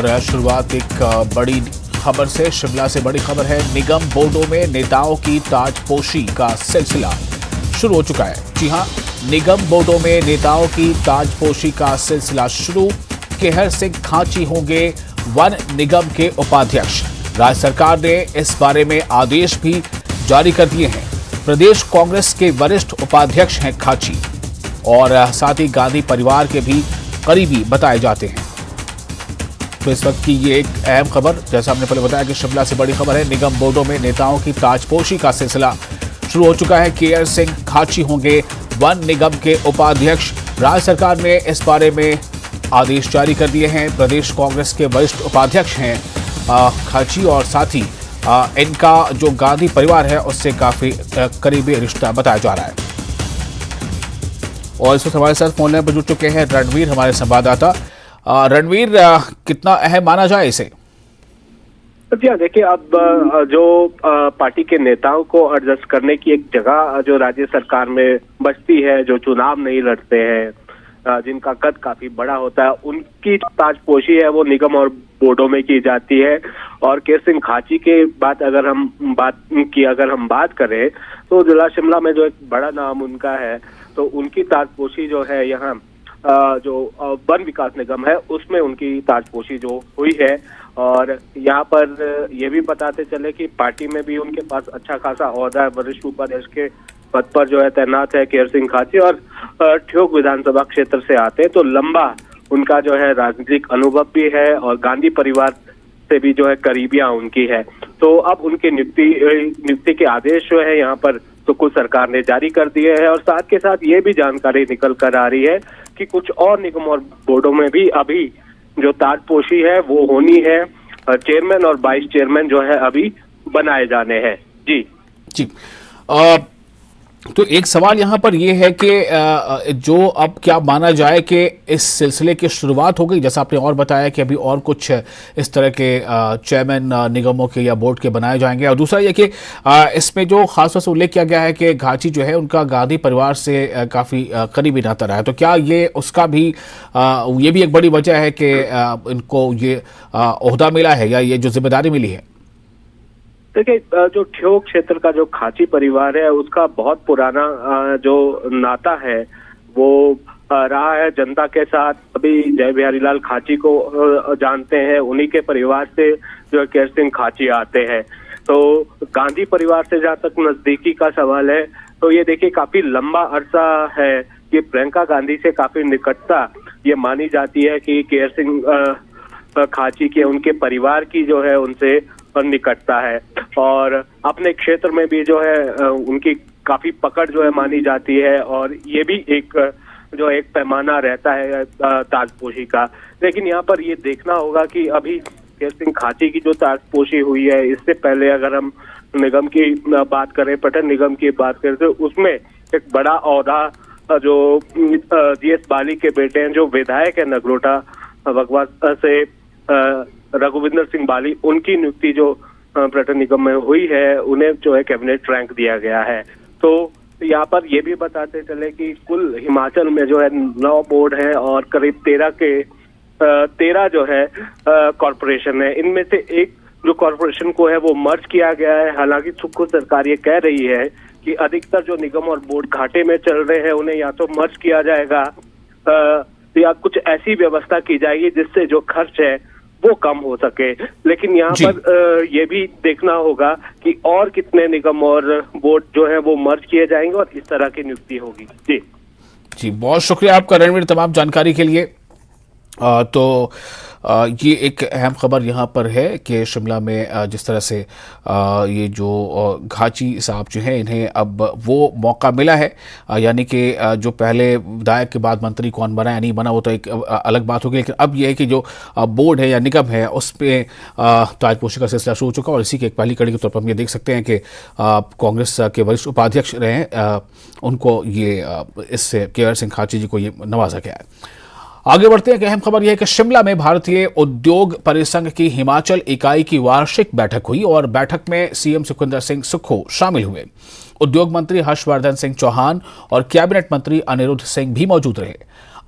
और शुरुआत एक बड़ी खबर से, शिमला से बड़ी खबर है। निगम बोर्डों में नेताओं की ताजपोशी का सिलसिला शुरू हो चुका है। जी हां, निगम बोर्डों में नेताओं की ताजपोशी का सिलसिला शुरू। केहर सिंह खाची होंगे वन निगम के उपाध्यक्ष। राज्य सरकार ने इस बारे में आदेश भी जारी कर दिए हैं। प्रदेश कांग्रेस के वरिष्ठ उपाध्यक्ष हैं खाची और साथ ही गांधी परिवार के भी करीबी बताए जाते हैं। तो इस वक्त की ये एक अहम खबर, जैसा हमने पहले बताया कि शिमला से बड़ी खबर है। निगम बोर्डों में नेताओं की ताजपोशी का सिलसिला शुरू हो चुका है। केहर सिंह खाची होंगे वन निगम के उपाध्यक्ष। राज्य सरकार ने इस बारे में आदेश जारी कर दिए हैं। प्रदेश कांग्रेस के वरिष्ठ उपाध्यक्ष हैं खाची और साथ ही इनका जो गांधी परिवार है उससे काफी करीबी रिश्ता बताया जा रहा है। और इस वक्त हमारे साथ फोन लाइन पर जुड़ चुके हैं रणवीर, हमारे संवाददाता। रणवीर, कितना अहम माना जाए इसे? जी हाँ, देखिए, अब जो पार्टी के नेताओं को एडजस्ट करने की एक जगह जो राज्य सरकार में बचती है, जो चुनाव नहीं लड़ते हैं, जिनका कद काफी बड़ा होता है, उनकी ताजपोशी है वो निगम और बोर्डों में की जाती है। और केहर सिंह खाची के बात अगर हम बात करें तो जिला शिमला में जो एक बड़ा नाम उनका है, तो उनकी ताजपोशी जो है यहाँ जो वन विकास निगम है उसमें उनकी ताजपोशी जो हुई है। और यहाँ पर ये भी बताते चले कि पार्टी में भी उनके पास अच्छा खासा ओहदा है, वरिष्ठ उपाध्यक्ष के पद पर जो है तैनात है केहर सिंह खाची और ठियोग विधानसभा क्षेत्र से आते हैं, तो लंबा उनका जो है राजनीतिक अनुभव भी है और गांधी परिवार से भी जो है करीबियां उनकी है। तो अब उनके नियुक्ति के आदेश जो है यहाँ पर तो कुछ सरकार ने जारी कर दिए हैं। और साथ के साथ ये भी जानकारी निकल कर आ रही है कि कुछ और निगम और बोर्डों में भी अभी जो ताजपोशी है वो होनी है। चेयरमैन और वाइस चेयरमैन जो है अभी बनाए जाने हैं। जी जी। तो एक सवाल यहाँ पर यह है कि जो अब क्या माना जाए कि इस सिलसिले की शुरुआत हो गई, जैसा आपने और बताया कि अभी और कुछ इस तरह के चेयरमैन निगमों के या बोर्ड के बनाए जाएंगे। और दूसरा ये कि इसमें जो खास तौर से उल्लेख किया गया है कि खाची जो है उनका गांधी परिवार से काफ़ी करीबी नाता रहा है, तो क्या ये उसका भी ये भी एक बड़ी वजह है कि इनको ये ओहदा मिला है या ये जो जिम्मेदारी मिली है? देखिए, जो ठियोग क्षेत्र का जो खाची परिवार है उसका बहुत पुराना जो नाता है वो रहा है जनता के साथ। अभी जय बिहारी लाल खाची को जानते हैं, उन्हीं के परिवार से जो केहर सिंह खाची आते हैं। तो गांधी परिवार से जहाँ तक नजदीकी का सवाल है, तो ये देखिए काफी लंबा अरसा है कि प्रियंका गांधी से काफी निकटता ये मानी जाती है कि केहर सिंह खाची के उनके परिवार की जो है उनसे निकटता है। और अपने क्षेत्र में भी जो है उनकी काफी पकड़ जो है मानी जाती है और ये भी एक पैमाना रहता है ताजपोशी का। लेकिन यहाँ पर ये देखना होगा कि अभी केहर सिंह खाची की जो ताजपोशी हुई है, इससे पहले अगर हम निगम की बात करें, पटन निगम की बात करें, तो उसमें एक बड़ा ओहदा जो जीएस बाली के बेटे हैं, जो विधायक है नगरोटा बगवा से, रघुविंदर सिंह बाली, उनकी नियुक्ति जो पर्यटन निगम में हुई है, उन्हें जो है कैबिनेट रैंक दिया गया है। तो यहाँ पर ये भी बताते चले कि कुल हिमाचल में जो है 9 बोर्ड है और करीब 13 जो है कॉरपोरेशन है। इनमें से एक जो कॉरपोरेशन को है वो मर्ज किया गया है। हालांकि खुद सरकार ये कह रही है कि अधिकतर जो निगम और बोर्ड घाटे में चल रहे हैं उन्हें या तो मर्ज किया जाएगा या कुछ ऐसी व्यवस्था की जाएगी जिससे जो खर्च है वो कम हो सके। लेकिन यहाँ पर ये भी देखना होगा कि और कितने निगम और बोर्ड जो है वो मर्ज किए जाएंगे और इस तरह की नियुक्ति होगी। जी जी, बहुत शुक्रिया आपका रणवीर तमाम जानकारी के लिए। तो ये एक अहम खबर यहाँ पर है कि शिमला में जिस तरह से ये जो खाची साहब जो हैं इन्हें अब वो मौका मिला है, यानी कि जो पहले विधायक के बाद मंत्री कौन बना या नहीं बना वो तो एक अलग बात होगी, लेकिन अब ये है कि जो बोर्ड है या निगम है उस पर ताजपोशी का सिलसिला शुरू हो चुका। और इसी की एक पहली कड़ी के तौर पर हम ये देख सकते हैं कि कांग्रेस के वरिष्ठ उपाध्यक्ष रहे हैं, उनको ये इससे केहर सिंह खाची जी को ये नवाजा गया है। आगे बढ़ते हैं कि अहम खबर यह है कि शिमला में भारतीय उद्योग परिसंघ की हिमाचल इकाई की वार्षिक बैठक हुई और बैठक में सीएम सुखविंदर सिंह सुक्खू शामिल हुए। उद्योग मंत्री हर्षवर्धन सिंह चौहान और कैबिनेट मंत्री अनिरुद्ध सिंह भी मौजूद रहे।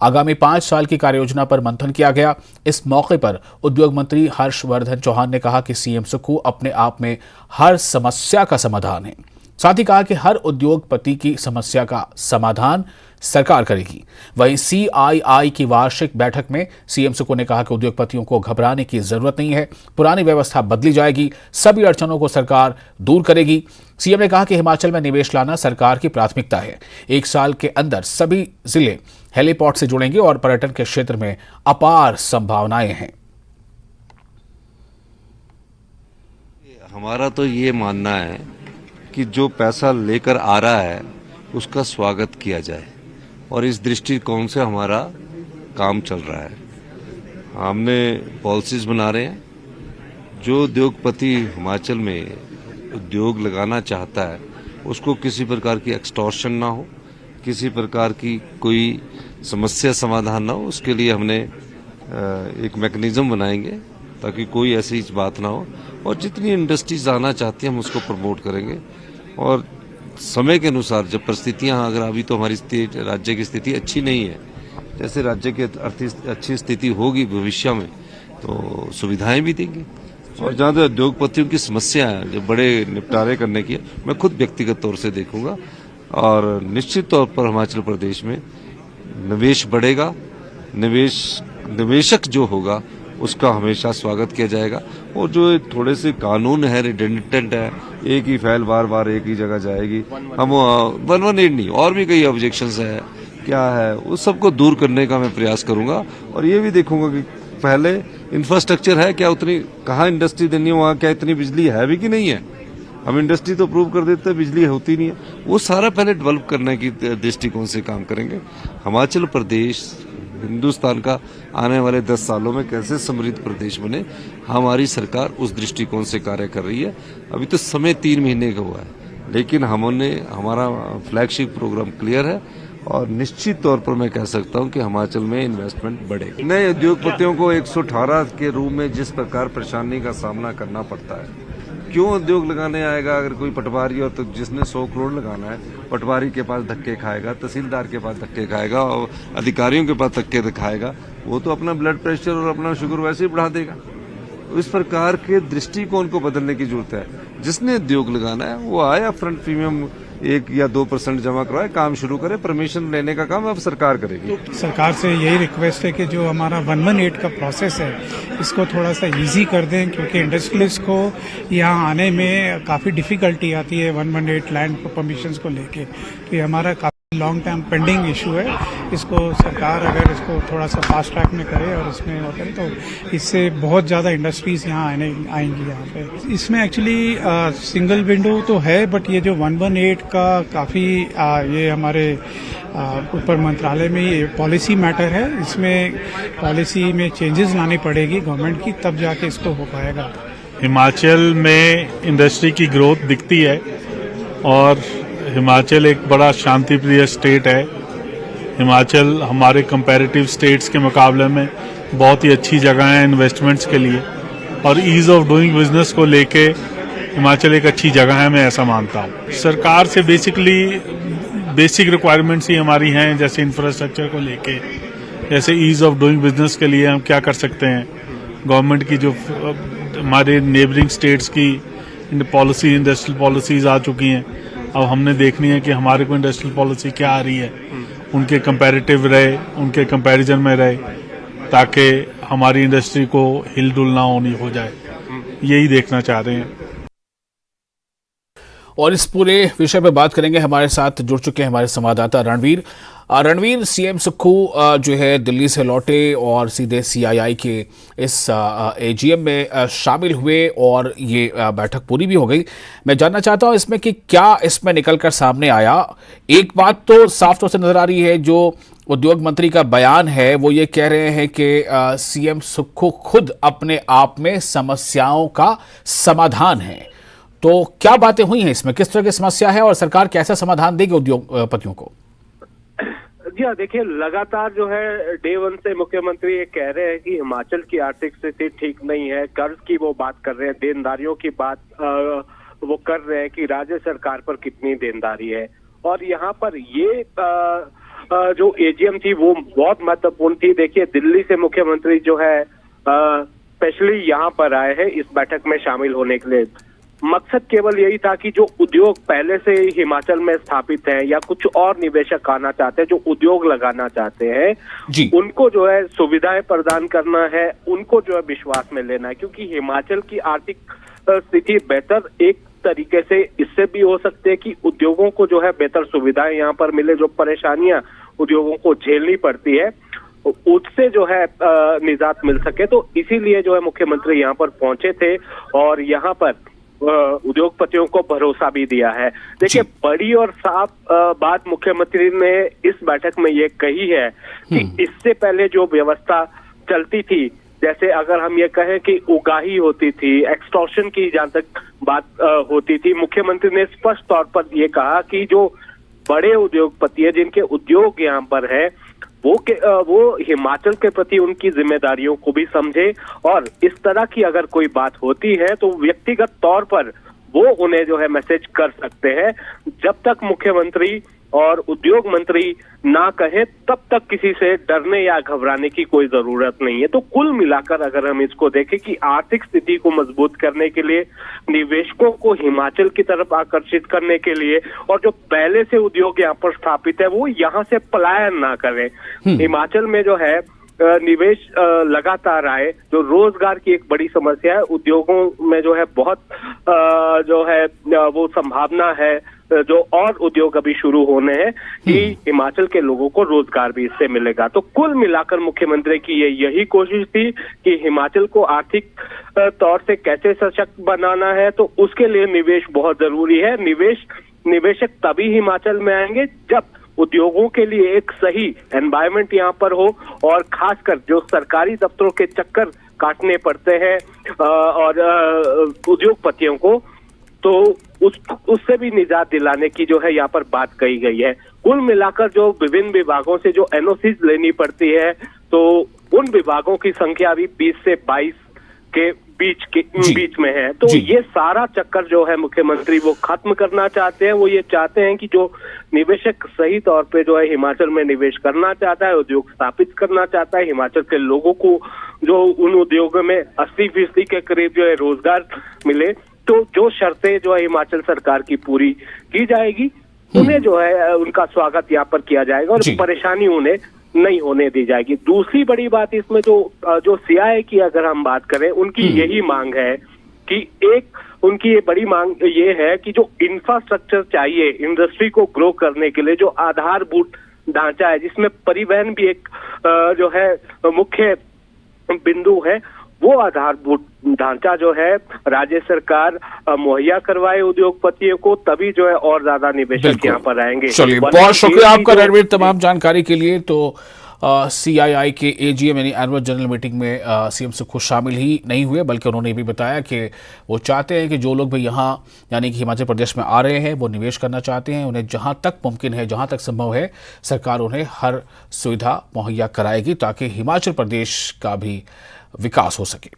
आगामी 5 साल की कार्ययोजना पर मंथन किया गया। इस मौके पर उद्योग मंत्री हर्षवर्धन चौहान ने कहा कि सीएम सुक्खू अपने आप में हर समस्या का समाधान है। साथ ही कहा कि हर उद्योगपति की समस्या का समाधान सरकार करेगी। वहीं सीआईआई की वार्षिक बैठक में सीएम सुक्खू ने कहा कि उद्योगपतियों को घबराने की जरूरत नहीं है, पुरानी व्यवस्था बदली जाएगी, सभी अड़चनों को सरकार दूर करेगी। सीएम ने कहा कि हिमाचल में निवेश लाना सरकार की प्राथमिकता है। 1 साल के अंदर सभी जिले हेलीपोर्ट से जुड़ेंगे और पर्यटन के क्षेत्र में अपार संभावनाएं हैं। हमारा तो ये मानना है कि जो पैसा लेकर आ रहा है उसका स्वागत किया जाए और इस दृष्टिकोण से हमारा काम चल रहा है। हमने पॉलिसीज बना रहे हैं। जो उद्योगपति हिमाचल में उद्योग लगाना चाहता है उसको किसी प्रकार की एक्सटॉर्शन ना हो, किसी प्रकार की कोई समस्या समाधान ना हो, उसके लिए हमने एक मैकेनिज्म बनाएंगे ताकि कोई ऐसी बात ना हो। और जितनी इंडस्ट्रीज आना चाहती हैं हम उसको प्रमोट करेंगे और समय के अनुसार जब परिस्थितियां, अगर अभी तो हमारी राज्य की स्थिति अच्छी नहीं है, जैसे राज्य की अच्छी स्थिति होगी भविष्य में तो सुविधाएं भी देंगे। और जहाँ तक उद्योगपतियों की समस्या है जो बड़े निपटारे करने की है, मैं खुद व्यक्तिगत तौर से देखूंगा और निश्चित तौर पर हिमाचल प्रदेश में निवेश बढ़ेगा। निवेशक जो होगा उसका हमेशा स्वागत किया जाएगा। और जो थोड़े से कानून है रिडेंडेंट है, एक ही फाइल बार बार एक ही जगह जाएगी, हम 118 नहीं और भी कई ऑब्जेक्शंस है क्या है उस सबको दूर करने का मैं प्रयास करूंगा। और ये भी देखूंगा कि पहले इंफ्रास्ट्रक्चर है क्या, उतनी कहाँ इंडस्ट्री देनी है, वहाँ क्या इतनी बिजली है भी कि नहीं है। हम इंडस्ट्री तो अप्रूव कर देते हैं, बिजली होती नहीं है, वो सारा पहले डेवलप करने की दृष्टिकोण से काम करेंगे। हिमाचल प्रदेश हिंदुस्तान का आने वाले 10 सालों में कैसे समृद्ध प्रदेश बने, हमारी सरकार उस दृष्टिकोण से कार्य कर रही है। अभी तो समय 3 महीने का हुआ है, लेकिन हमारा फ्लैगशिप प्रोग्राम क्लियर है और निश्चित तौर पर मैं कह सकता हूं कि हिमाचल में इन्वेस्टमेंट बढ़ेगी। नए उद्योगपतियों को 118 के रूप में जिस प्रकार परेशानी का सामना करना पड़ता है, क्यों उद्योग लगाने आएगा अगर कोई पटवारी, और तो जिसने 100 करोड़ लगाना है पटवारी के पास धक्के खाएगा, तहसीलदार के पास धक्के खाएगा और अधिकारियों के पास धक्के खाएगा, वो तो अपना ब्लड प्रेशर और अपना शुगर वैसे ही बढ़ा देगा। इस प्रकार के दृष्टिकोण को बदलने की जरूरत है। जिसने उद्योग लगाना है वो आए, अपफ्रंट प्रीमियम 1 या 2% जमा करवाए, काम शुरू करे, परमिशन लेने का काम अब सरकार करेगी। सरकार से यही रिक्वेस्ट है कि जो हमारा 118 का प्रोसेस है इसको थोड़ा सा इजी कर दें, क्योंकि इंडस्ट्रियलिस्ट को यहाँ आने में काफ़ी डिफिकल्टी आती है 118 लैंड परमिशंस को लेके। तो ये हमारा काफ़ी लॉन्ग टर्म पेंडिंग इशू है। इसको सरकार अगर इसको थोड़ा सा फास्ट ट्रैक में करे और इसमें वो करे तो इससे बहुत ज़्यादा इंडस्ट्रीज यहाँ आएंगी यहाँ पे। इसमें एक्चुअली सिंगल विंडो तो है, बट ये जो 118 का काफ़ी ये हमारे ऊपर मंत्रालय में ये पॉलिसी मैटर है। इसमें पॉलिसी में चेंजेस लानी पड़ेगी गवर्नमेंट की, तब जाके इसको हो पाएगा। हिमाचल में इंडस्ट्री की ग्रोथ दिखती है और हिमाचल एक बड़ा शांतिप्रिय स्टेट है। हिमाचल हमारे कंपैरेटिव स्टेट्स के मुकाबले में बहुत ही अच्छी जगह है इन्वेस्टमेंट्स के लिए, और ईज ऑफ डूइंग बिजनेस को लेके हिमाचल एक अच्छी जगह है, मैं ऐसा मानता हूँ। सरकार से बेसिक रिक्वायरमेंट्स ही हमारी हैं, जैसे इंफ्रास्ट्रक्चर को लेके, जैसे ईज ऑफ डूइंग बिजनेस के लिए हम क्या कर सकते हैं। गवर्नमेंट की जो हमारे नेबरिंग स्टेट्स की पॉलिसी, इंडस्ट्रियल पॉलिसीज आ चुकी हैं, अब हमने देखनी है कि हमारे को इंडस्ट्रियल पॉलिसी क्या आ रही है, उनके कंपैरेटिव रहे, उनके कंपैरिजन में रहे, ताकि हमारी इंडस्ट्री को हिलडुल ना होनी हो जाए। यही देखना चाह रहे हैं। और इस पूरे विषय पर बात करेंगे, हमारे साथ जुड़ चुके हैं हमारे संवाददाता रणवीर। सीएम सुक्खू जो है दिल्ली से लौटे और सीधे सीआईआई के इस एजीएम में शामिल हुए और ये बैठक पूरी भी हो गई। मैं जानना चाहता हूं इसमें कि क्या इसमें निकलकर सामने आया। एक बात तो साफ तौर से नजर आ रही है, जो उद्योग मंत्री का बयान है वो ये कह रहे हैं कि सीएम सुक्खू खुद अपने आप में समस्याओं का समाधान है। तो क्या बातें हुई हैं इसमें, किस तरह की समस्या है और सरकार कैसा समाधान देगी उद्योगपतियों को? जी हाँ, देखिए लगातार जो है डे 1 से मुख्यमंत्री ये कह रहे हैं कि हिमाचल की आर्थिक स्थिति ठीक नहीं है, कर्ज की वो बात कर रहे हैं, देनदारियों की बात वो कर रहे हैं कि राज्य सरकार पर कितनी देनदारी है। और यहाँ पर ये जो एजीएम थी वो बहुत महत्वपूर्ण थी। देखिए, दिल्ली से मुख्यमंत्री जो है स्पेशली यहाँ पर आए हैं इस बैठक में शामिल होने के लिए। मकसद केवल यही था कि जो उद्योग पहले से हिमाचल में स्थापित है या कुछ और निवेशक आना चाहते हैं, जो उद्योग लगाना चाहते हैं, उनको जो है सुविधाएं प्रदान करना है, उनको जो है विश्वास में लेना है। क्योंकि हिमाचल की आर्थिक स्थिति बेहतर एक तरीके से इससे भी हो सकते हैं कि उद्योगों को जो है बेहतर सुविधाएं यहाँ पर मिले। जो परेशानियां उद्योगों को झेलनी पड़ती है उससे जो है निजात मिल सके। तो इसीलिए जो है मुख्यमंत्री यहाँ पर पहुंचे थे और यहाँ पर उद्योगपतियों को भरोसा भी दिया है। देखिए, बड़ी और साफ बात मुख्यमंत्री ने इस बैठक में ये कही है कि इससे पहले जो व्यवस्था चलती थी, जैसे अगर हम ये कहें कि उगाही होती थी, एक्सटॉर्शन की जहां तक बात होती थी, मुख्यमंत्री ने स्पष्ट तौर पर ये कहा कि जो बड़े उद्योगपति है, जिनके उद्योग यहाँ पर है, वो हिमाचल के प्रति उनकी जिम्मेदारियों को भी समझे और इस तरह की अगर कोई बात होती है तो व्यक्तिगत तौर पर वो उन्हें जो है मैसेज कर सकते हैं। जब तक मुख्यमंत्री और उद्योग मंत्री ना कहे तब तक किसी से डरने या घबराने की कोई जरूरत नहीं है। तो कुल मिलाकर अगर हम इसको देखें कि आर्थिक स्थिति को मजबूत करने के लिए, निवेशकों को हिमाचल की तरफ आकर्षित करने के लिए और जो पहले से उद्योग यहाँ पर स्थापित है वो यहाँ से पलायन ना करें। हिमाचल में जो है निवेश लगातार आए, जो रोजगार की एक बड़ी समस्या है, उद्योगों में जो है बहुत जो है वो संभावना है, जो और उद्योग अभी शुरू होने हैं कि हिमाचल के लोगों को रोजगार भी इससे मिलेगा। तो कुल मिलाकर मुख्यमंत्री की यही कोशिश थी कि हिमाचल को आर्थिक तौर से कैसे सशक्त बनाना है, तो उसके लिए निवेश बहुत जरूरी है। निवेशक तभी हिमाचल में आएंगे जब उद्योगों के लिए एक सही एनवायरनमेंट यहाँ पर हो और खासकर जो सरकारी दफ्तरों के चक्कर काटने पड़ते हैं और उद्योगपतियों को, तो उससे भी निजात दिलाने की जो है यहाँ पर बात कही गई है। कुल मिलाकर जो विभिन्न विभागों से जो एनओसी लेनी पड़ती है, तो उन विभागों की संख्या अभी 20 से 22 के बीच में है। तो ये सारा चक्कर जो है मुख्यमंत्री वो खत्म करना चाहते हैं। वो ये चाहते हैं कि जो निवेशक सही तौर पे जो है हिमाचल में निवेश करना चाहता है, उद्योग स्थापित करना चाहता है, हिमाचल के लोगों को जो उन उद्योगों में 80% के करीब जो है रोजगार मिले, तो जो शर्तें जो है हिमाचल सरकार की पूरी की जाएगी, उन्हें जो है उनका स्वागत यहाँ पर किया जाएगा और परेशानी उन्हें नहीं होने दी जाएगी। दूसरी बड़ी बात इसमें जो सीआईआई की अगर हम बात करें, उनकी यही मांग है कि उनकी ये बड़ी मांग ये है कि जो इंफ्रास्ट्रक्चर चाहिए इंडस्ट्री को ग्रो करने के लिए, जो आधारभूत ढांचा है, जिसमें परिवहन भी एक जो है मुख्य बिंदु है, वो आधारभूत ढांचा जो है राज्य सरकार मुहैया करवाए उद्योगपतियों को, तभी जो है और ज्यादा निवेशक यहाँ पर आएंगे। चलिए, बहुत शुक्रिया आपका रणवीर तमाम जानकारी के लिए। तो सीआईआई के एजीएम यानी एनुअल जनरल मीटिंग में सीएम से खुद शामिल ही नहीं हुए, बल्कि उन्होंने ये भी बताया कि वो चाहते हैं कि जो लोग भी यहाँ यानी कि हिमाचल प्रदेश में आ रहे हैं वो निवेश करना चाहते हैं, उन्हें जहाँ तक मुमकिन है, जहाँ तक संभव है, सरकार उन्हें हर सुविधा मुहैया कराएगी ताकि हिमाचल प्रदेश का भी विकास हो सके।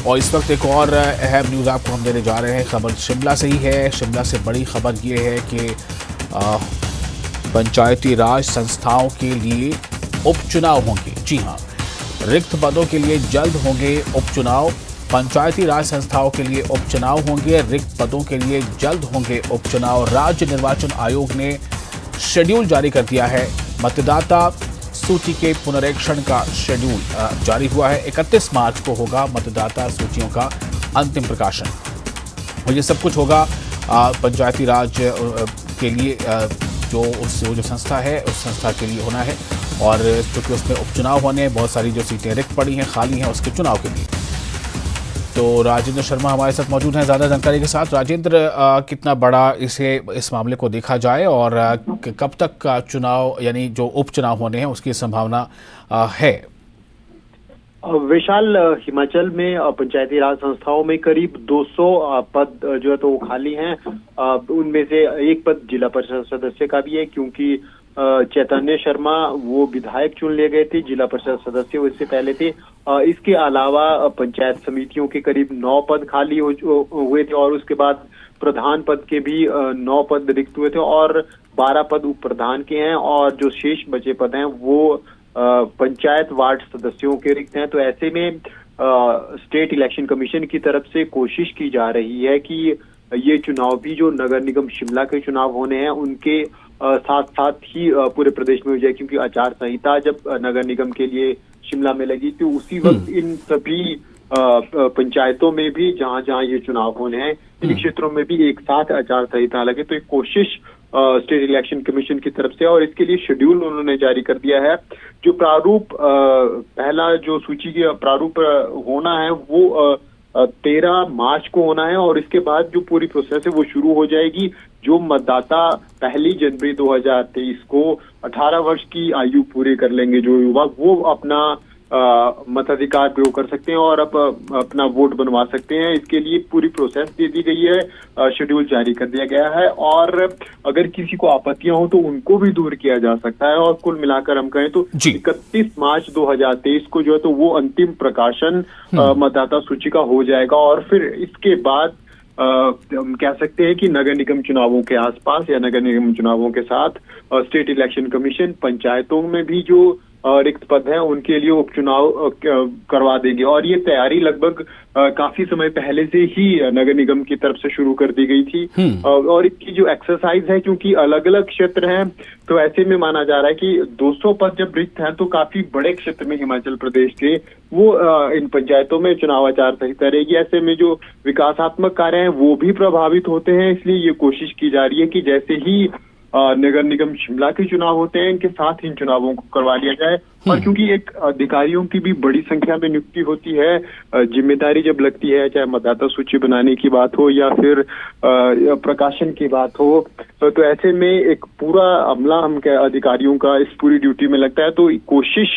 और इस वक्त एक और अहम न्यूज़ आपको हम देने जा रहे हैं। खबर शिमला से ही है। शिमला से बड़ी खबर ये है कि पंचायती राज संस्थाओं के लिए उपचुनाव होंगे। जी हाँ, रिक्त पदों के लिए जल्द होंगे उपचुनाव। पंचायती राज संस्थाओं के लिए उपचुनाव होंगे, रिक्त पदों के लिए जल्द होंगे उपचुनाव। राज्य निर्वाचन आयोग ने शेड्यूल जारी कर दिया है। मतदाता सूची के पुनरीक्षण का शेड्यूल जारी हुआ है। 31 मार्च को होगा मतदाता सूचियों का अंतिम प्रकाशन और ये सब कुछ होगा पंचायती राज के लिए जो संस्था है उस संस्था के लिए होना है। और चूंकि उसमें उपचुनाव होने हैं, बहुत सारी जो सीटें रिक्त पड़ी हैं, खाली हैं, उसके चुनाव के लिए। तो राजेंद्र शर्मा हमारे साथ मौजूद हैं ज़्यादा जानकारी के साथ। राजेंद्र, कितना बड़ा इस मामले को देखा जाए और कब तक का चुनाव यानी जो उपचुनाव होने हैं उसकी संभावना है? विशाल, हिमाचल में पंचायती राज संस्थाओं में करीब 200 पद जो है तो वो खाली हैं। उनमें से एक पद जिला परिषद सदस्य का भी है, क्योंकि चैतन्य शर्मा वो विधायक चुन लिए गए थे, जिला परिषद सदस्य वो इससे पहले थे, इसके अलावा पंचायत समितियों के करीब 9 पद खाली हुए थे और उसके बाद प्रधान पद के भी 9 पद रिक्त हुए थे और 12 पद उप प्रधान के हैं और जो शेष बचे पद हैं वो पंचायत वार्ड सदस्यों के रिक्त हैं। तो ऐसे में स्टेट इलेक्शन कमीशन की तरफ से कोशिश की जा रही है कि ये चुनाव भी जो नगर निगम शिमला के चुनाव होने हैं उनके साथ साथ ही पूरे प्रदेश में हो जाए, क्योंकि आचार संहिता जब नगर निगम के लिए शिमला में लगी थी उसी वक्त इन सभी पंचायतों में भी जहां जहां ये चुनाव होने हैं इन क्षेत्रों में भी एक साथ आचार संहिता लगे। तो एक कोशिश स्टेट इलेक्शन कमीशन की तरफ से और इसके लिए शेड्यूल उन्होंने जारी कर दिया है। जो प्रारूप पहला जो सूची का प्रारूप होना है वो 13 मार्च को होना है और इसके बाद जो पूरी प्रोसेस है वो शुरू हो जाएगी। जो मतदाता 1 जनवरी 2023 को 18 वर्ष की आयु पूरी कर लेंगे जो युवा, वो अपना मताधिकार प्रयोग कर सकते हैं और अपना वोट बनवा सकते हैं। इसके लिए पूरी प्रोसेस दे दी गई है, शेड्यूल जारी कर दिया गया है और अगर किसी को आपत्तियां हो तो उनको भी दूर किया जा सकता है। और कुल मिलाकर हम कहें तो 31 मार्च 2023 को जो है तो वो अंतिम प्रकाशन मतदाता सूची का हो जाएगा और फिर इसके बाद हम कह सकते हैं कि नगर निगम चुनावों के आसपास या नगर निगम चुनावों के साथ स्टेट इलेक्शन कमीशन पंचायतों में भी जो रिक्त पद हैं उनके लिए उपचुनाव करवा देंगे और ये तैयारी लगभग काफी समय पहले से ही नगर निगम की तरफ से शुरू कर दी गई थी। और इसकी जो एक्सरसाइज है, क्योंकि अलग अलग क्षेत्र हैं तो ऐसे में माना जा रहा है कि 200 पद जब रिक्त हैं तो काफी बड़े क्षेत्र में हिमाचल प्रदेश के वो इन पंचायतों में चुनाव आचार संहिता रहेगी। ऐसे में जो विकासात्मक कार्य हैं वो भी प्रभावित होते हैं, इसलिए ये कोशिश की जा रही है कि जैसे ही नगर निगम शिमला के चुनाव होते हैं इनके साथ इन चुनावों को करवा लिया जाए। और क्योंकि एक अधिकारियों की भी बड़ी संख्या में नियुक्ति होती है, जिम्मेदारी जब लगती है, चाहे मतदाता सूची बनाने की बात हो या फिर प्रकाशन की बात हो, तो ऐसे में एक पूरा अमला हम अधिकारियों का इस पूरी ड्यूटी में लगता है। तो कोशिश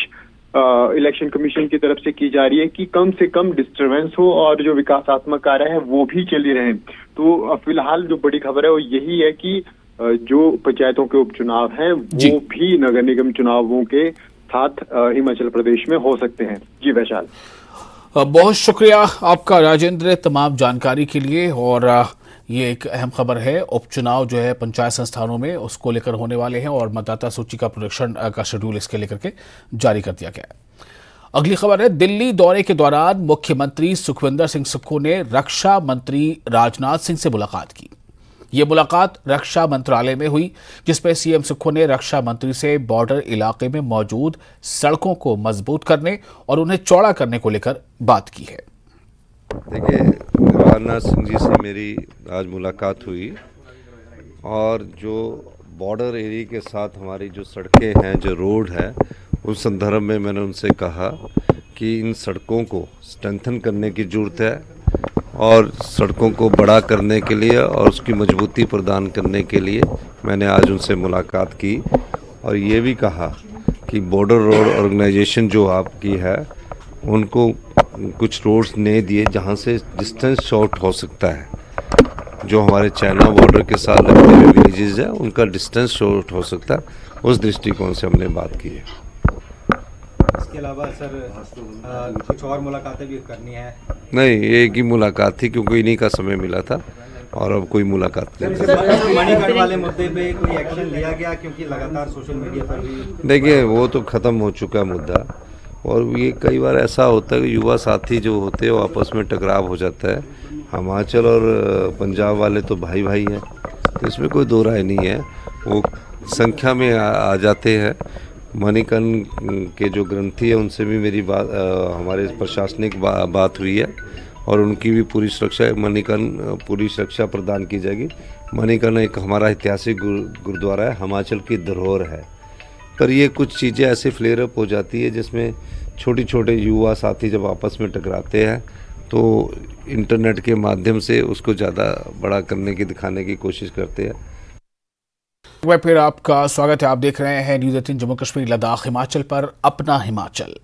इलेक्शन कमीशन की तरफ से की जा रही है कि कम से कम डिस्टर्बेंस हो और जो विकासात्मक कार्य है वो भी चली रहे। तो फिलहाल जो बड़ी खबर है वो यही है कि जो पंचायतों के उपचुनाव हैं वो भी नगर निगम चुनावों के साथ हिमाचल प्रदेश में हो सकते हैं। जी वैशाल, बहुत शुक्रिया आपका राजेंद्र तमाम जानकारी के लिए। और ये एक अहम खबर है, उपचुनाव जो है पंचायत संस्थानों में उसको लेकर होने वाले हैं और मतदाता सूची का प्रोडक्शन का शेड्यूल इसके लेकर के जारी कर दिया गया है। अगली खबर है, दिल्ली दौरे के दौरान मुख्यमंत्री सुखविंदर सिंह सुक्खू ने रक्षा मंत्री राजनाथ सिंह से मुलाकात की। ये मुलाकात रक्षा मंत्रालय में हुई जिसमें सीएम सुक्खू ने रक्षा मंत्री से बॉर्डर इलाके में मौजूद सड़कों को मजबूत करने और उन्हें चौड़ा करने को लेकर बात की है। देखिए, राजनाथ सिंह जी से मेरी आज मुलाकात हुई और जो बॉर्डर एरिया के साथ हमारी जो सड़कें हैं, जो रोड है, उस संदर्भ में मैंने उनसे कहा कि इन सड़कों को स्ट्रेंथन करने की ज़रूरत है और सड़कों को बड़ा करने के लिए और उसकी मजबूती प्रदान करने के लिए मैंने आज उनसे मुलाकात की और ये भी कहा कि बॉर्डर रोड ऑर्गेनाइजेशन जो आपकी है उनको कुछ रोड्स नए दिए जहाँ से डिस्टेंस शॉर्ट हो सकता है। जो हमारे चाइना बॉर्डर के साथ लगते हुए विलेजेस है उनका डिस्टेंस शॉर्ट हो सकता है, उस दृष्टिकोण से हमने बात की है। इसके अलावा सर कुछ और मुलाकातें भी करनी है? नहीं, एक ही मुलाकात थी क्योंकि इन्हीं का समय मिला था और अब कोई मुलाकात नहीं। मणिकर्ण वाले मुद्दे पे कोई एक्शन लिया गया? क्योंकि लगातार सोशल मीडिया पर भी देखिए वो तो ख़त्म हो चुका मुद्दा और ये कई बार ऐसा होता है कि युवा साथी जो होते हैं वो आपस में टकराव हो जाता है। हिमाचल और पंजाब वाले तो भाई भाई हैं, तो इसमें कोई दो राय नहीं है, वो संख्या में आ जाते हैं। मणिकर्ण के जो ग्रंथी है उनसे भी मेरी बात हमारे प्रशासनिक बात हुई है और उनकी भी पूरी सुरक्षा, मणिकर्ण पूरी सुरक्षा प्रदान की जाएगी। मणिकर्ण एक हमारा ऐतिहासिक गुरुद्वारा है, हिमाचल की धरोहर है, पर ये कुछ चीज़ें ऐसे फ्लेयर अप हो जाती है जिसमें छोटे छोटे युवा साथी जब आपस में टकराते हैं तो इंटरनेट के माध्यम से उसको ज़्यादा बड़ा करने की, दिखाने की कोशिश करते हैं। वह फिर आपका स्वागत है। आप देख रहे हैं न्यूज़ 18 जम्मू कश्मीर लद्दाख हिमाचल पर अपना हिमाचल।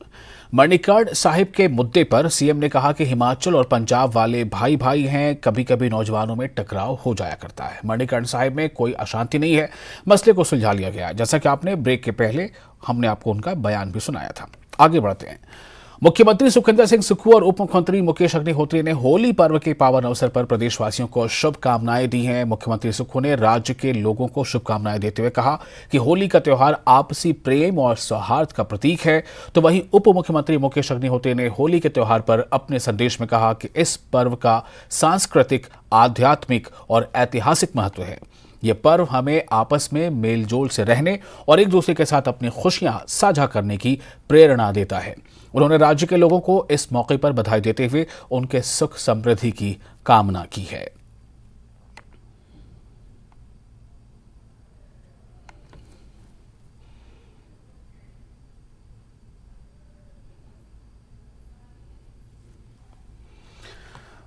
मणिकर्ण साहिब के मुद्दे पर सीएम ने कहा कि हिमाचल और पंजाब वाले भाई भाई हैं, कभी कभी नौजवानों में टकराव हो जाया करता है। मणिकर्ण साहिब में कोई अशांति नहीं है, मसले को सुलझा लिया गया। जैसा कि आपने ब्रेक के पहले हमने आपको उनका बयान भी सुनाया था। आगे बढ़ते हैं। मुख्यमंत्री सुखविंदर सिंह सुक्खू और उप मुख्यमंत्री मुकेश अग्निहोत्री ने होली पर्व के पावन अवसर पर प्रदेशवासियों को शुभकामनाएं दी हैं। मुख्यमंत्री सुक्खू ने राज्य के लोगों को शुभकामनाएं देते हुए कहा कि होली का त्योहार आपसी प्रेम और सौहार्द का प्रतीक है। तो वहीं उप मुख्यमंत्री मुकेश अग्निहोत्री ने होली के त्योहार पर अपने संदेश में कहा कि इस पर्व का सांस्कृतिक, आध्यात्मिक और ऐतिहासिक महत्व है। ये पर्व हमें आपस में मेलजोल से रहने और एक दूसरे के साथ अपनी खुशियां साझा करने की प्रेरणा देता है। उन्होंने राज्य के लोगों को इस मौके पर बधाई देते हुए उनके सुख समृद्धि की कामना की है।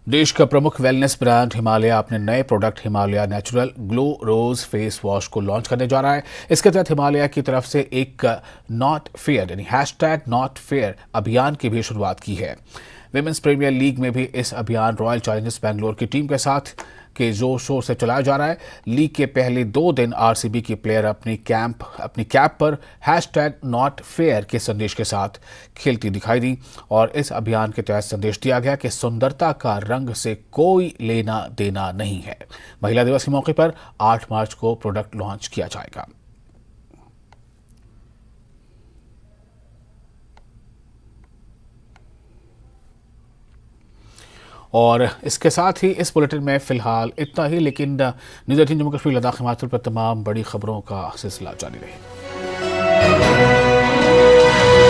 देश का प्रमुख वेलनेस ब्रांड हिमालय अपने नए प्रोडक्ट हिमालय नेचुरल ग्लो रोज फेस वॉश को लॉन्च करने जा रहा है। इसके तहत हिमालय की तरफ से एक नॉट फेयर यानी #NotFair अभियान की भी शुरुआत की है। विमेंस प्रीमियर लीग में भी इस अभियान रॉयल चैलेंजर्स बेंगलोर की टीम के साथ के जोर शोर से चलाया जा रहा है। लीग के पहले 2 दिन आरसीबी की प्लेयर अपनी कैप पर #NotFair के संदेश के साथ खेलती दिखाई दी और इस अभियान के तहत संदेश दिया गया कि सुंदरता का रंग से कोई लेना देना नहीं है। महिला दिवस के मौके पर 8 मार्च को प्रोडक्ट लॉन्च किया जाएगा। और इसके साथ ही इस बुलेटिन में फिलहाल इतना ही, लेकिन न्यूज़ 18 जम्मू कश्मीर, लद्दाख, हिमाचल पर तमाम बड़ी खबरों का सिलसिला जारी रहेगा।